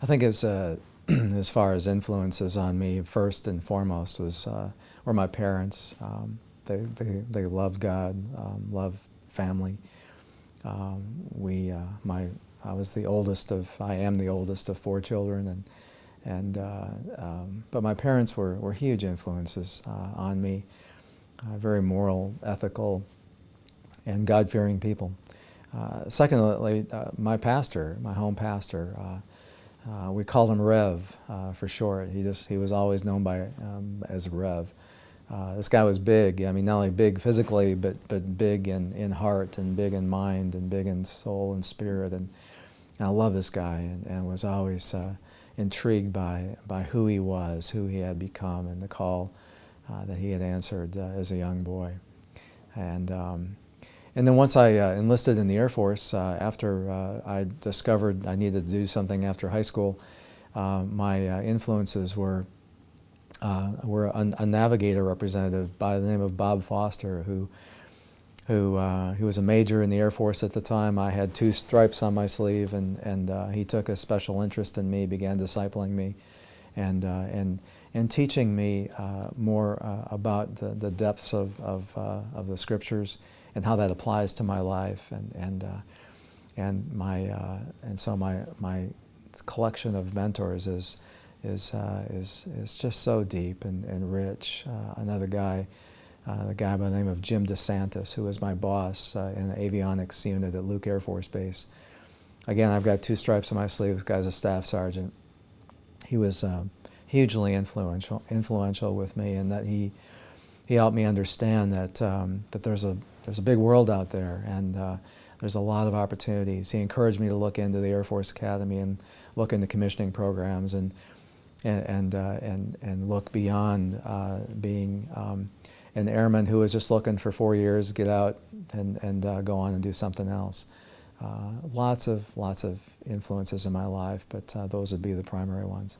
I think as far as influences on me, first and foremost were my parents. They loved God, loved family. I was the oldest of, I am the oldest of four children, but my parents were huge influences on me. Very moral, ethical, and God-fearing people. Secondly, my pastor, my home pastor, we called him Rev for short. He was always known as Rev. This guy was big. I mean, not only big physically, but big in heart and big in mind and big in soul and spirit. And I love this guy and was always intrigued by who he was, who he had become, and the call that he had answered as a young boy. And then once I enlisted in the Air Force, after I discovered I needed to do something after high school, my influences were a navigator representative by the name of Bob Foster, who was a major in the Air Force at the time. I had 2 stripes on my sleeve, and he took a special interest in me, began discipling me, and teaching me more about the depths of the Scriptures and how that applies to my life, and so my collection of mentors is just so deep and rich. Another guy, the guy by the name of Jim DeSantis, who was my boss in the avionics unit at Luke Air Force Base. Again, I've got 2 stripes on my sleeve. This guy's a staff sergeant. He was hugely influential with me, and that he helped me understand that that there's a big world out there, and there's a lot of opportunities. He encouraged me to look into the Air Force Academy and look into commissioning programs and look beyond being an airman who was just looking for 4 years, get out and go on and do something else. Lots of influences in my life, but those would be the primary ones.